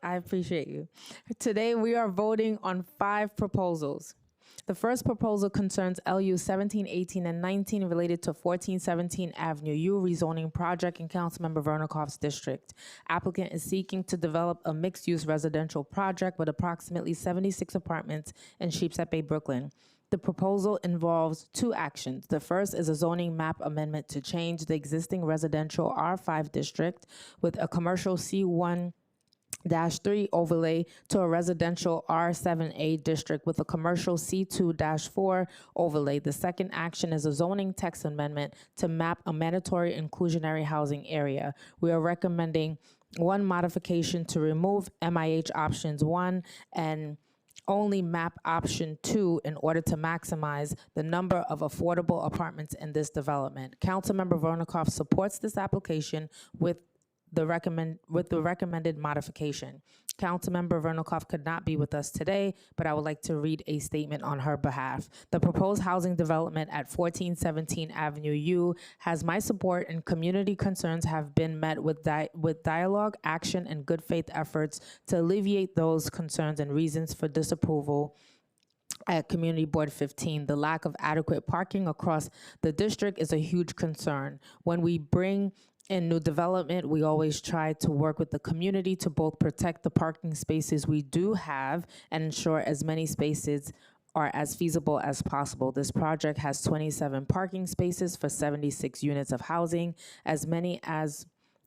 I appreciate you. Today we are voting on 5 proposals. The first proposal concerns LU 17, 18, and 19 related to 1417 Avenue U rezoning project in Councilmember Vernikoff's district. Applicant is seeking to develop a mixed-use residential project with approximately 76 apartments in Sheepshead Bay, Brooklyn. The proposal involves 2 actions. The first is a zoning map amendment to change the existing residential R5 district with a commercial C1-3 overlay to a residential R7A district with a commercial C2-4 overlay. The second action is a zoning text amendment to map a mandatory inclusionary housing area. We are recommending 1 modification to remove MIH options 1 and only map option 2 in order to maximize the number of affordable apartments in this development. Councilmember Vernikoff supports this application with the recommended modification. Councilmember Vernikoff could not be with us today, but I would like to read a statement on her behalf. The proposed housing development at 1417 Avenue U has my support, and community concerns have been met with dialogue, action, and good faith efforts to alleviate those concerns and reasons for disapproval. At Community Board 15, the lack of adequate parking across the district is a huge concern. When we bring in new development, we always try to work with the community to both protect the parking spaces we do have and ensure as many spaces are as feasible as possible. This project has 27 parking spaces for 76 units of housing, as many as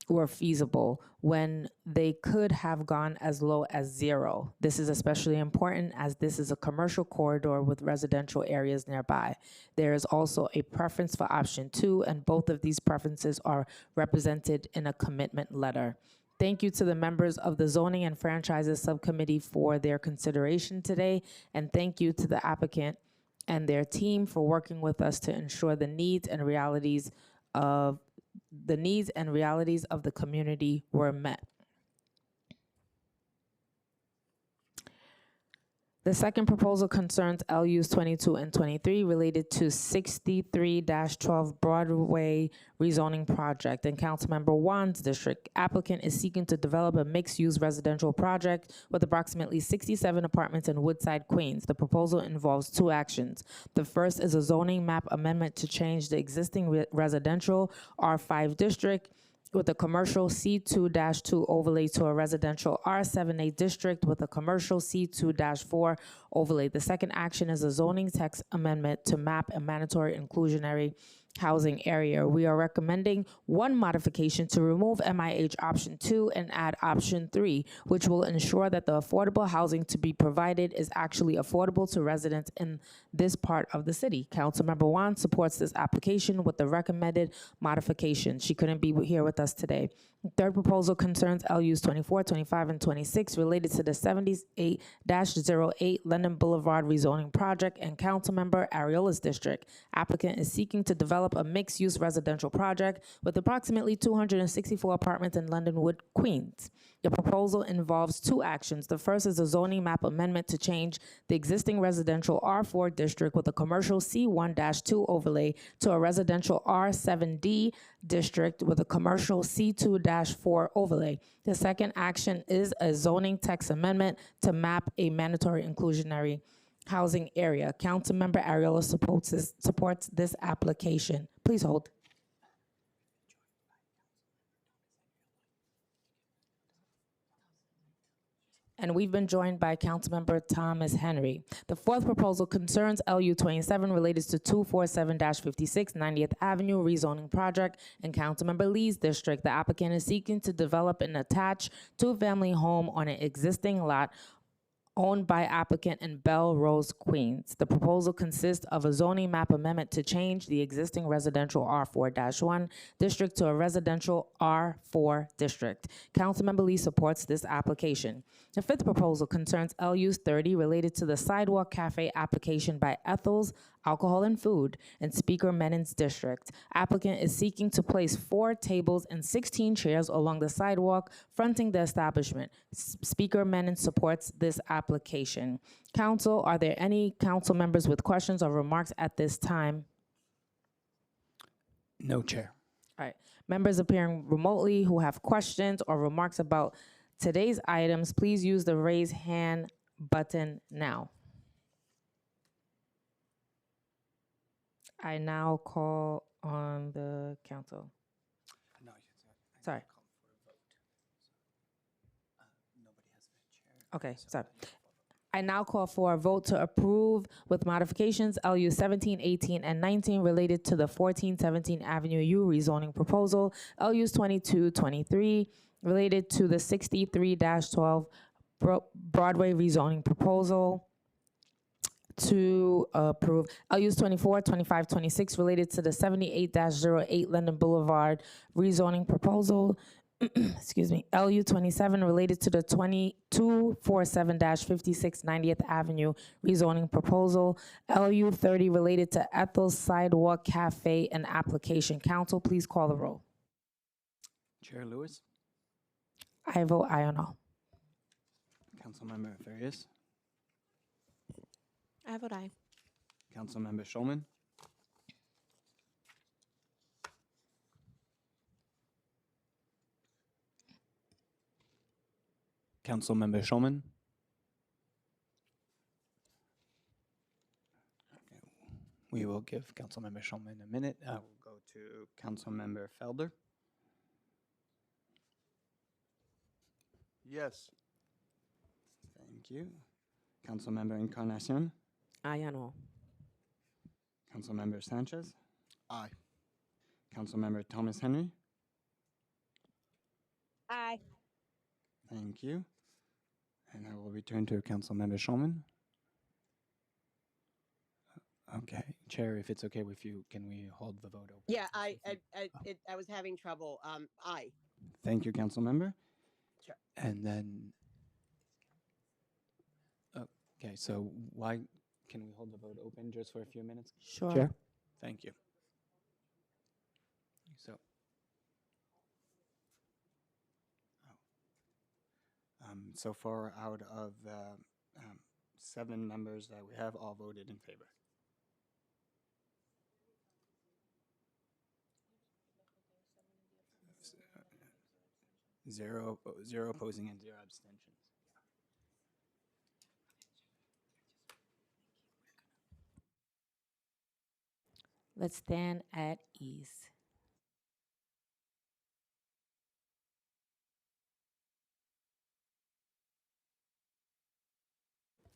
were feasible when they could have gone as low as 0. This is especially important as this is a commercial corridor with residential areas nearby. There is also a preference for option 2, and both of these preferences are represented in a commitment letter. Thank you to the members of the Zoning and Franchises Subcommittee for their consideration today, and thank you to the applicant and their team for working with us to ensure the needs and realities of the community were met. The second proposal concerns LUs 22 and 23 related to 63-12 Broadway rezoning project in Councilmember Wan's district. Applicant is seeking to develop a mixed-use residential project with approximately 67 apartments in Woodside, Queens. The proposal involves 2 actions. The first is a zoning map amendment to change the existing residential R5 district with a commercial C2-2 overlay to a residential R7A district with a commercial C2-4 overlay. The second action is a zoning text amendment to map a mandatory inclusionary housing area. We are recommending 1 modification to remove MIH option 2 and add option 3, which will ensure that the affordable housing to be provided is actually affordable to residents in this part of the city. Councilmember Wan supports this application with the recommended modification. She couldn't be here with us today. The third proposal concerns LUs 24, 25, and 26 related to the 78-08 London Boulevard rezoning project in Councilmember Ariola's district. Applicant is seeking to develop a mixed-use residential project with approximately 264 apartments in Londonwood, Queens. The proposal involves 2 actions. The first is a zoning map amendment to change the existing residential R4 district with a commercial C1-2 overlay to a residential R7D district with a commercial C2-4 overlay. The second action is a zoning text amendment to map a mandatory inclusionary housing area. Councilmember Ariola supports this application. Please hold. And we've been joined by Councilmember Thomas Henry. The fourth proposal concerns LU 27 related to 247-56 90th Avenue rezoning project in Councilmember Lee's district. The applicant is seeking to develop an attached 2-family home on an existing lot owned by applicant in Belle Rose, Queens. The proposal consists of a zoning map amendment to change the existing residential R4-1 district to a residential R4 district. Councilmember Lee supports this application. The fifth proposal concerns LUs 30 related to the Sidewalk Cafe application by Ethel's Alcohol and Food in Speaker Menin's district. Applicant is seeking to place 4 tables and 16 chairs along the sidewalk fronting the establishment. Speaker Menin supports this application. Council, are there any council members with questions or remarks at this time? No, Chair. All right. Members appearing remotely who have questions or remarks about today's items, please use the raise hand button now. I now call on the council. No, Sorry. call for a vote. Nobody has a chair. Okay, so sorry. I call for a vote. I now call for a vote to approve with modifications LU 17, 18, and 19 related to the 1417 Avenue U rezoning proposal, LUs 22, 23 related to the 63-12 Broadway rezoning proposal, to approve LUs 24, 25, 26 related to the 78-08 Linden Boulevard rezoning proposal. Excuse me, LU 27 related to the 2247-56 90th Avenue rezoning proposal. LU 30 related to Ethel's Sidewalk Cafe and application. Council, please call the roll. Chair Lewis, I vote aye on all. Councilmember Farias, I vote aye. Councilmember Schulman, Councilmember Schulman. Okay. We will give Councilmember Schulman a minute. We'll go to Councilmember Felder. Yes. Thank you. Councilmember Encarnacion, Aye on all. Councilmember Sanchez, Aye. Councilmember Thomas Henry. Aye. Thank you. And I will return to Councilmember Schulman. Okay, Chair, if it's okay with you, can we hold the vote open? Yeah, for a few- I was having trouble. Aye. Thank you, Councilmember. Sure. And then, okay, so why, can we hold the vote open just for a few minutes? Sure. Chair? Thank you. So. So far, out of the 7 members that we have, all voted in favor. Zero opposing and 0 abstentions. Let's stand at ease.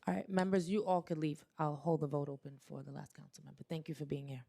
All right, members, you all could leave. I'll hold the vote open for the last council member. Thank you for being here.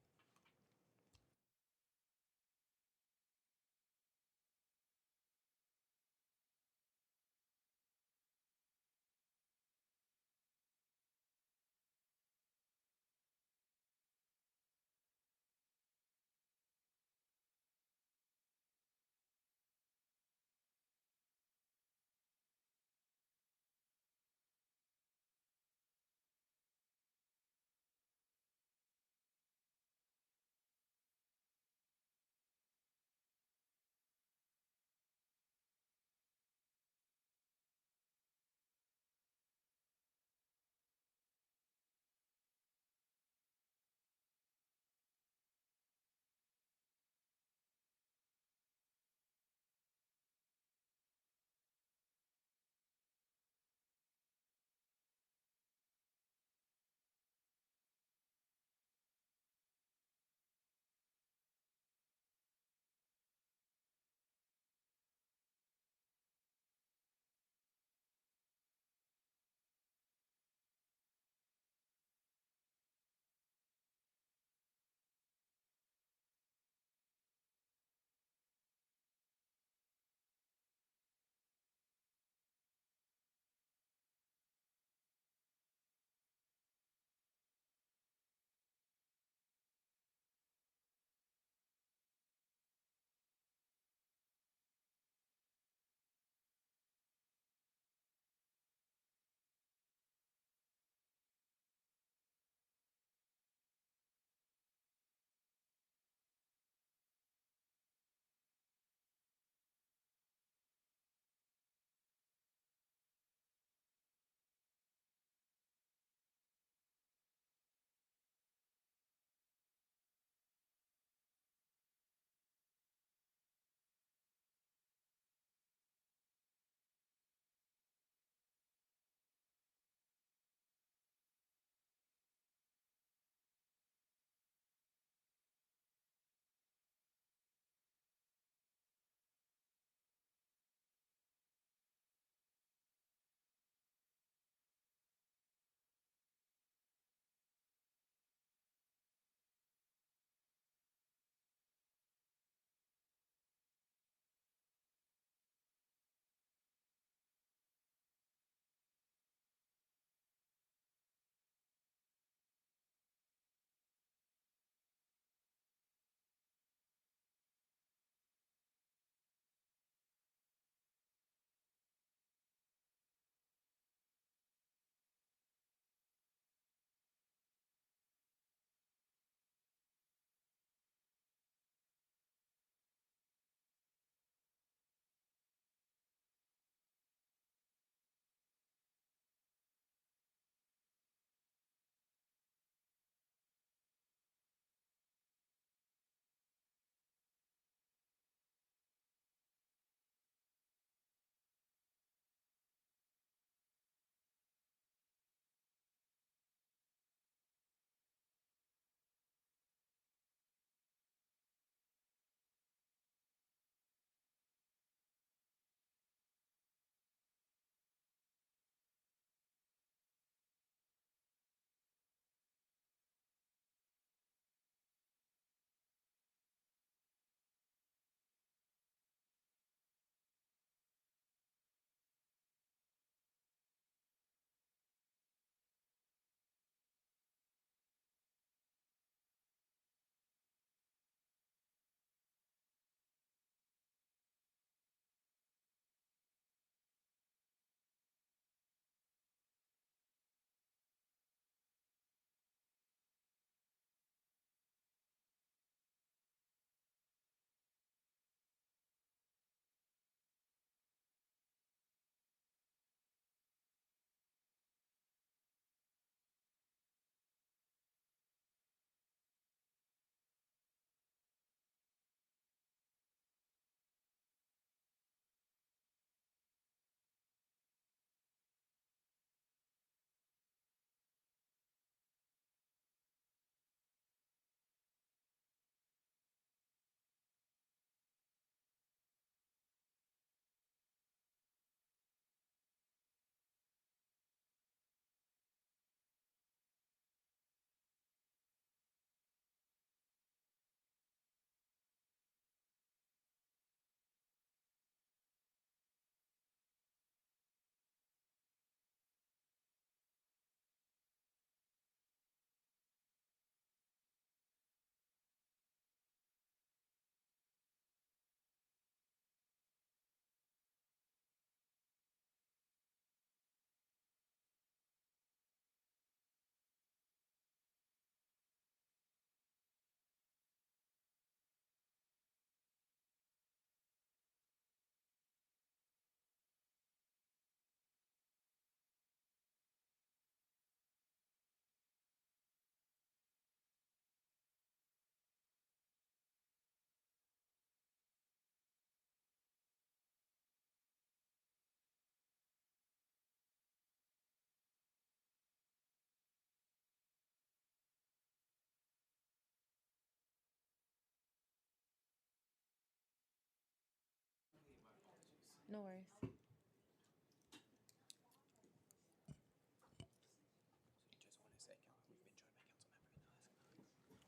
No worries.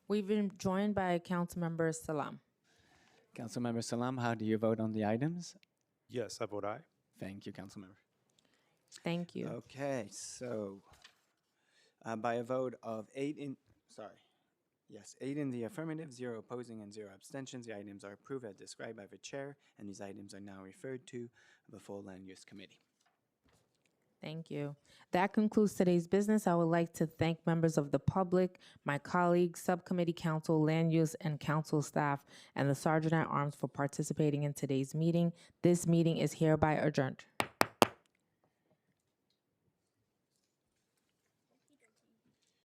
We've been joined by Councilmember Salam. Councilmember Salam, how do you vote on the items? Yes, I vote aye. Thank you, Councilmember. Thank you. Okay, so by a vote of 8 in the affirmative, 0 opposing, and 0 abstentions, the items are approved as described by the chair, and these items are now referred to the full Land Use Committee. Thank you. That concludes today's business. I would like to thank members of the public, my colleagues, subcommittee council, land use, and council staff, and the Sergeant at Arms for participating in today's meeting. This meeting is hereby adjourned.